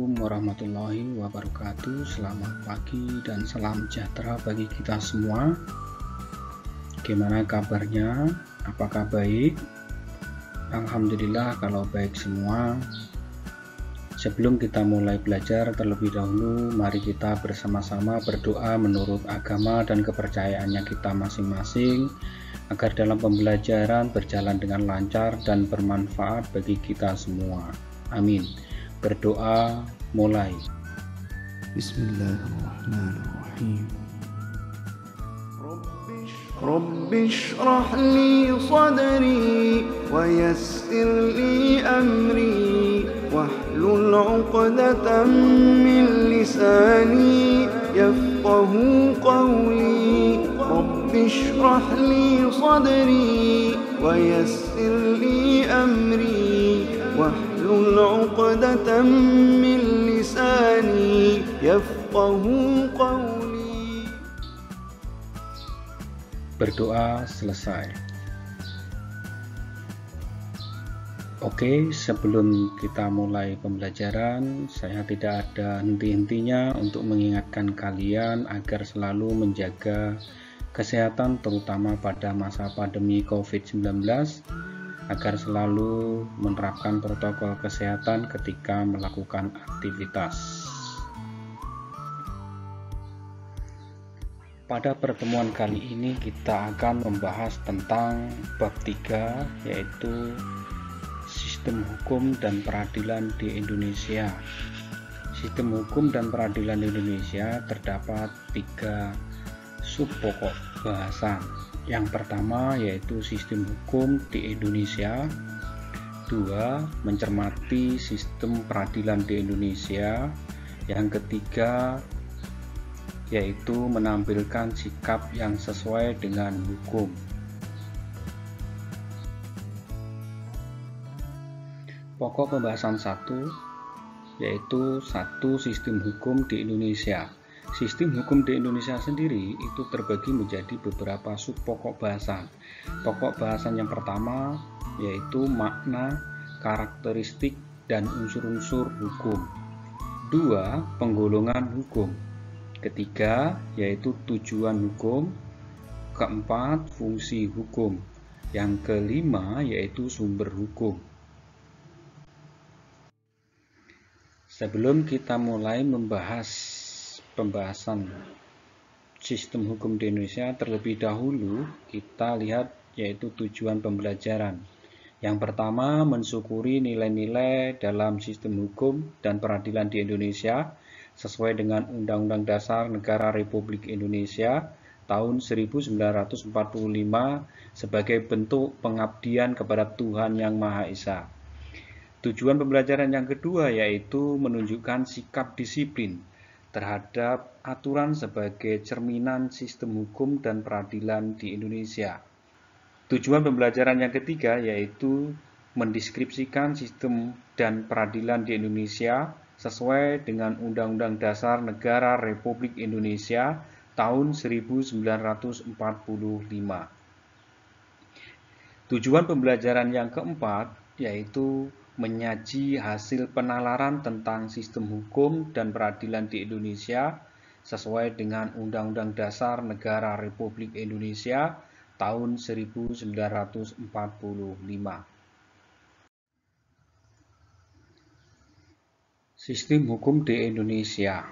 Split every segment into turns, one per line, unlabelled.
Assalamualaikum warahmatullahi wabarakatuh. Selamat pagi dan salam sejahtera bagi kita semua. Gimana kabarnya? Apakah baik? Alhamdulillah kalau baik semua. Sebelum kita mulai belajar terlebih dahulu, mari kita bersama-sama berdoa menurut agama dan kepercayaannya kita masing-masing, agar dalam pembelajaran berjalan dengan lancar dan bermanfaat bagi kita semua. Amin. Berdoa mulai.
Bismillahirrahmanirrahim. Rabbi shrah li sadri wa yassir li amri wahlul 'uqdatam min lisani yafqahu qawli. Rabbi shrah li sadri wa yassir li amri wahlul 'uqdatam min lisani yafqahu qawli.
Berdoa selesai. Oke, sebelum kita mulai pembelajaran, saya tidak ada henti-hentinya untuk mengingatkan kalian agar selalu menjaga kesehatan, terutama pada masa pandemi COVID-19, agar selalu menerapkan protokol kesehatan ketika melakukan aktivitas. Pada pertemuan kali ini kita akan membahas tentang bab 3, yaitu sistem hukum dan peradilan di Indonesia. Sistem hukum dan peradilan di Indonesia terdapat 3 subpokok bahasan. Yang pertama yaitu sistem hukum di Indonesia. 2. Mencermati sistem peradilan di Indonesia. Yang ketiga yaitu menampilkan sikap yang sesuai dengan hukum. Pokok pembahasan 1 yaitu 1. Sistem hukum di Indonesia. Sistem hukum di Indonesia sendiri itu terbagi menjadi beberapa subpokok bahasan. Pokok bahasan yang pertama yaitu makna, karakteristik, dan unsur-unsur hukum. 2. Penggolongan hukum. Ketiga yaitu tujuan hukum. Keempat, fungsi hukum. Yang kelima yaitu sumber hukum. Sebelum kita mulai membahas pembahasan sistem hukum di Indonesia, terlebih dahulu kita lihat yaitu tujuan pembelajaran. Yang pertama, mensyukuri nilai-nilai dalam sistem hukum dan peradilan di Indonesia sesuai dengan Undang-Undang Dasar Negara Republik Indonesia tahun 1945 sebagai bentuk pengabdian kepada Tuhan Yang Maha Esa. Tujuan pembelajaran yang kedua yaitu menunjukkan sikap disiplin terhadap aturan sebagai cerminan sistem hukum dan peradilan di Indonesia. Tujuan pembelajaran yang ketiga yaitu mendeskripsikan sistem dan peradilan di Indonesia sesuai dengan Undang-Undang Dasar Negara Republik Indonesia tahun 1945. Tujuan pembelajaran yang keempat yaitu menyaji hasil penalaran tentang sistem hukum dan peradilan di Indonesia sesuai dengan Undang-Undang Dasar Negara Republik Indonesia tahun 1945. Sistem hukum di Indonesia.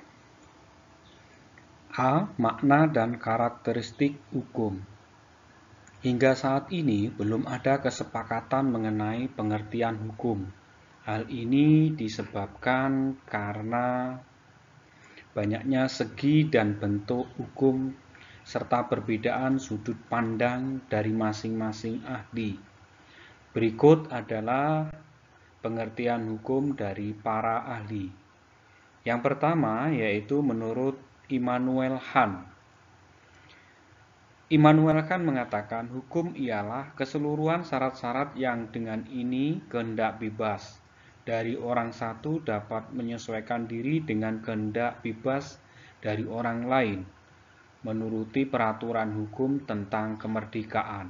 A. Makna dan karakteristik hukum. Hingga saat ini belum ada kesepakatan mengenai pengertian hukum. Hal ini disebabkan karena banyaknya segi dan bentuk hukum serta perbedaan sudut pandang dari masing-masing ahli. Berikut adalah pengertian hukum dari para ahli. Yang pertama yaitu menurut Immanuel Kant. Immanuel Kant mengatakan hukum ialah keseluruhan syarat-syarat yang dengan ini kehendak bebas dari orang satu dapat menyesuaikan diri dengan kehendak bebas dari orang lain, menuruti peraturan hukum tentang kemerdekaan.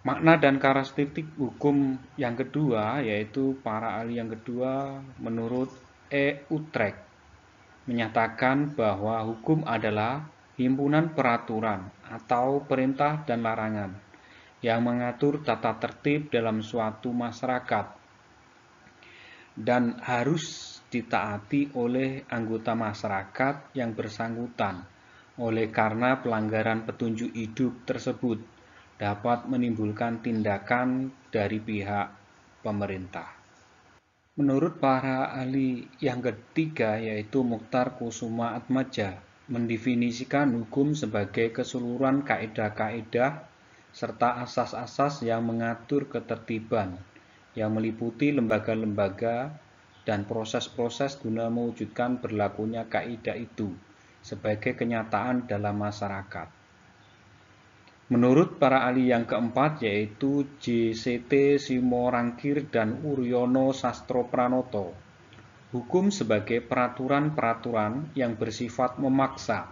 Makna dan karakteristik hukum yang kedua, yaitu para ahli yang kedua menurut E. Utrecht menyatakan bahwa hukum adalah himpunan peraturan atau perintah dan larangan yang mengatur tata tertib dalam suatu masyarakat dan harus ditaati oleh anggota masyarakat yang bersangkutan oleh karena pelanggaran petunjuk hidup tersebut dapat menimbulkan tindakan dari pihak pemerintah. Menurut para ahli yang ketiga, yaitu Mukhtar Kusumaatmadja, mendefinisikan hukum sebagai keseluruhan kaidah-kaidah serta asas-asas yang mengatur ketertiban, yang meliputi lembaga-lembaga dan proses-proses guna mewujudkan berlakunya kaidah itu sebagai kenyataan dalam masyarakat. Menurut para ahli yang keempat, yaitu J.C.T. Simorangkir dan Uryono Sastropranoto, hukum sebagai peraturan-peraturan yang bersifat memaksa,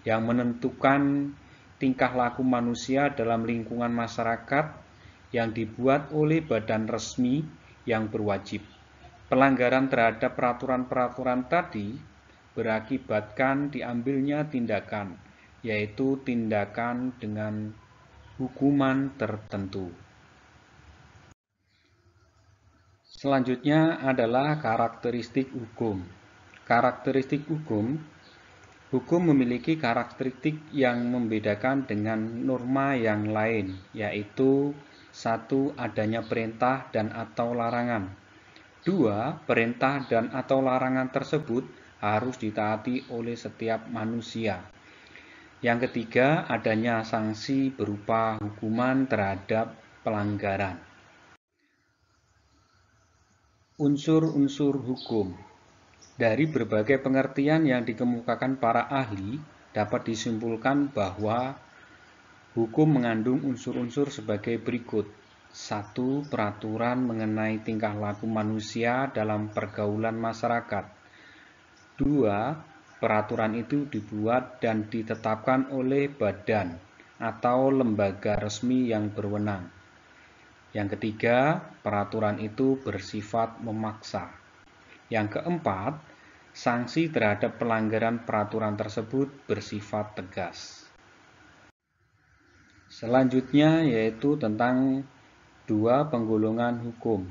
yang menentukan tingkah laku manusia dalam lingkungan masyarakat yang dibuat oleh badan resmi yang berwajib. Pelanggaran terhadap peraturan-peraturan tadi berakibatkan diambilnya tindakan, yaitu tindakan dengan hukuman tertentu. Selanjutnya adalah karakteristik hukum. Karakteristik hukum memiliki karakteristik yang membedakan dengan norma yang lain, yaitu 1. Adanya perintah dan atau larangan. 2. Perintah dan atau larangan tersebut harus ditaati oleh setiap manusia. Yang ketiga, adanya sanksi berupa hukuman terhadap pelanggaran. Unsur-unsur hukum. Dari berbagai pengertian yang dikemukakan para ahli, dapat disimpulkan bahwa hukum mengandung unsur-unsur sebagai berikut. 1. Peraturan mengenai tingkah laku manusia dalam pergaulan masyarakat. 2. Peraturan itu dibuat dan ditetapkan oleh badan atau lembaga resmi yang berwenang. Yang ketiga, peraturan itu bersifat memaksa. Yang keempat, sanksi terhadap pelanggaran peraturan tersebut bersifat tegas. Selanjutnya yaitu tentang 2 penggolongan hukum.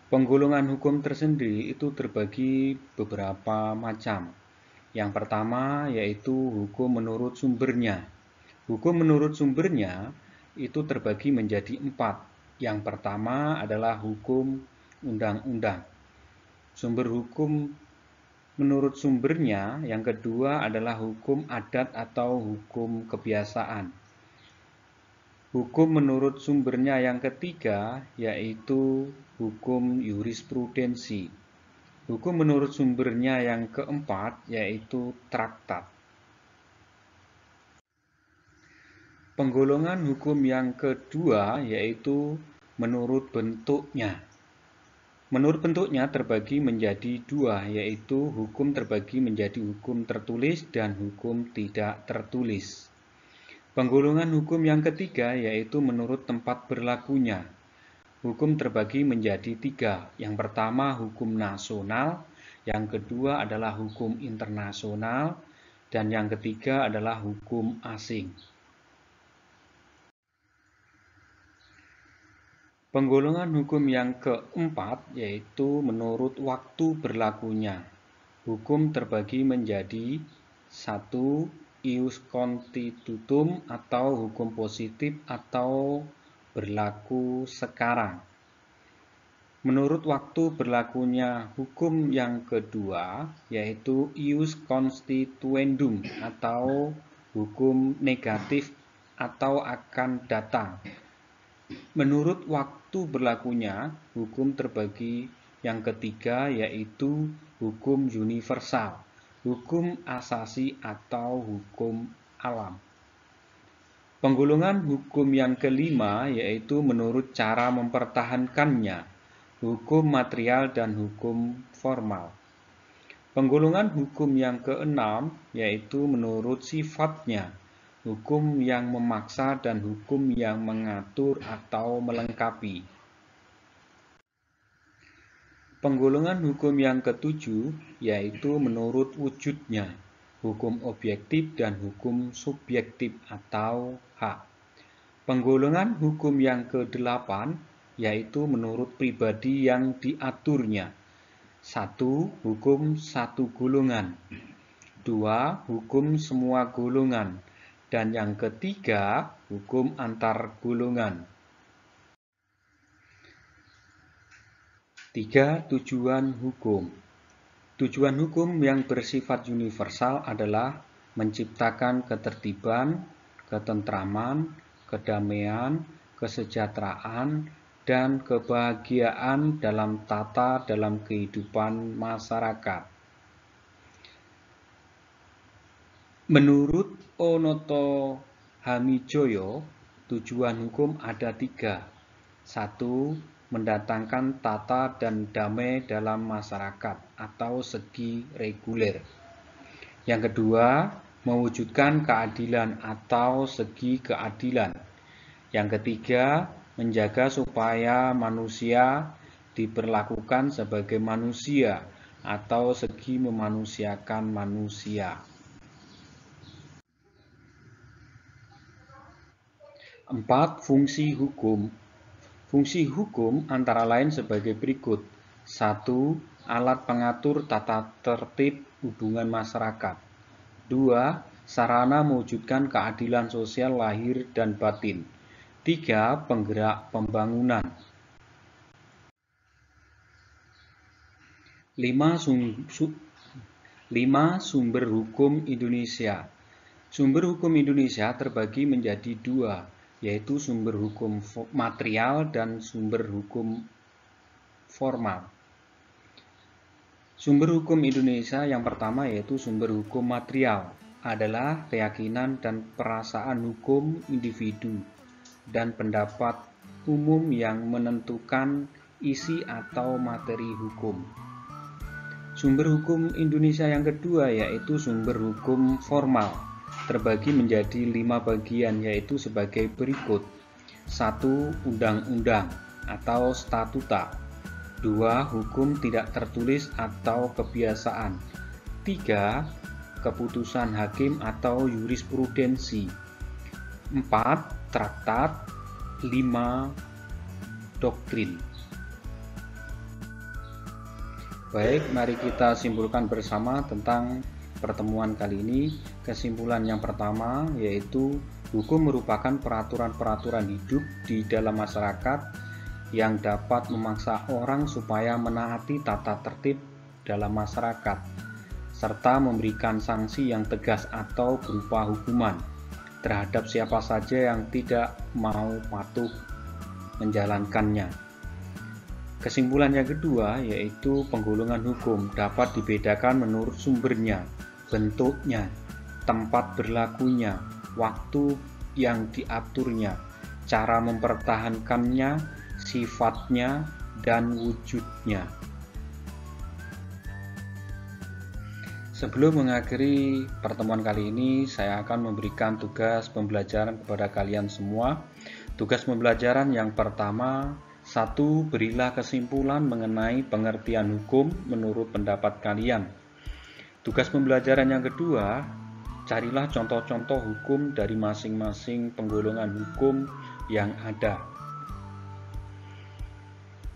Penggolongan hukum tersendiri itu terbagi beberapa macam. Yang pertama yaitu hukum menurut sumbernya. Hukum menurut sumbernya itu terbagi menjadi 4. Yang pertama adalah hukum undang-undang. Sumber hukum menurut sumbernya, yang kedua adalah hukum adat atau hukum kebiasaan. Hukum menurut sumbernya yang ketiga yaitu hukum jurisprudensi. Hukum menurut sumbernya yang keempat yaitu traktat. Penggolongan hukum yang kedua yaitu menurut bentuknya. Menurut bentuknya terbagi menjadi 2, yaitu hukum terbagi menjadi hukum tertulis dan hukum tidak tertulis. Penggolongan hukum yang ketiga yaitu menurut tempat berlakunya. Hukum terbagi menjadi 3. Yang pertama hukum nasional, yang kedua adalah hukum internasional, dan yang ketiga adalah hukum asing. Penggolongan hukum yang keempat yaitu menurut waktu berlakunya. Hukum terbagi menjadi 1. Ius constitutum atau hukum positif atau berlaku sekarang. Menurut waktu berlakunya hukum yang kedua yaitu ius constituendum atau hukum negatif atau akan datang. Menurut waktu berlakunya hukum terbagi yang ketiga yaitu hukum universal, hukum asasi atau hukum alam. Penggolongan hukum yang kelima yaitu menurut cara mempertahankannya, hukum material dan hukum formal. Penggolongan hukum yang keenam yaitu menurut sifatnya, hukum yang memaksa, dan hukum yang mengatur atau melengkapi. Penggolongan hukum yang ketujuh yaitu menurut wujudnya, hukum objektif dan hukum subjektif atau hak. Penggolongan hukum yang ke-8 yaitu menurut pribadi yang diaturnya. 1. Hukum satu golongan. 2. Hukum semua golongan. Dan yang ketiga, hukum antar golongan. 3. Tujuan hukum. Tujuan hukum yang bersifat universal adalah menciptakan ketertiban, ketentraman, kedamaian, kesejahteraan, dan kebahagiaan dalam kehidupan masyarakat. Menurut Onoto Hamijoyo, tujuan hukum ada 3. 1. Mendatangkan tata dan damai dalam masyarakat atau segi reguler. Yang kedua, mewujudkan keadilan atau segi keadilan. Yang ketiga, menjaga supaya manusia diperlakukan sebagai manusia atau segi memanusiakan manusia. 4. Fungsi hukum. Fungsi hukum antara lain sebagai berikut. 1. Alat pengatur tata tertib hubungan masyarakat. 2. Sarana mewujudkan keadilan sosial lahir dan batin. 3. Penggerak pembangunan. 5. Sumber hukum Indonesia. Sumber hukum Indonesia terbagi menjadi 2, yaitu sumber hukum material dan sumber hukum formal. Sumber hukum Indonesia yang pertama yaitu sumber hukum material, adalah keyakinan dan perasaan hukum individu dan pendapat umum yang menentukan isi atau materi hukum. Sumber hukum Indonesia yang kedua yaitu sumber hukum formal, terbagi menjadi 5 bagian yaitu sebagai berikut. 1. Undang-undang atau statuta. 2. Hukum tidak tertulis atau kebiasaan. 3. Keputusan hakim atau jurisprudensi. 4. Traktat. 5. Doktrin. Baik, mari kita simpulkan bersama tentang pertemuan kali ini. Kesimpulan yang pertama yaitu hukum merupakan peraturan-peraturan hidup di dalam masyarakat yang dapat memaksa orang supaya menaati tata tertib dalam masyarakat, serta memberikan sanksi yang tegas atau berupa hukuman terhadap siapa saja yang tidak mau patuh menjalankannya. Kesimpulan yang kedua yaitu penggolongan hukum dapat dibedakan menurut sumbernya, bentuknya, tempat berlakunya, waktu yang diaturnya, cara mempertahankannya, sifatnya, dan wujudnya. Sebelum mengakhiri pertemuan kali ini, saya akan memberikan tugas pembelajaran kepada kalian semua. Tugas pembelajaran yang pertama, 1. Berilah kesimpulan mengenai pengertian hukum menurut pendapat kalian. Tugas pembelajaran yang kedua, carilah contoh-contoh hukum dari masing-masing penggolongan hukum yang ada.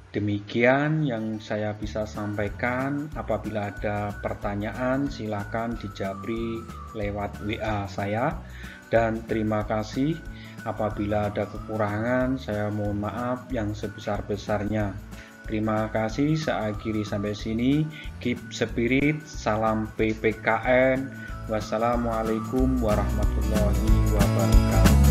Demikian yang saya bisa sampaikan. Apabila ada pertanyaan, silakan dijabri lewat WA saya. Dan terima kasih. Apabila ada kekurangan, saya mohon maaf yang sebesar-besarnya. Terima kasih. Saya akhiri sampai sini. Keep spirit. Salam PPKN. Wassalamualaikum warahmatullahi wabarakatuh.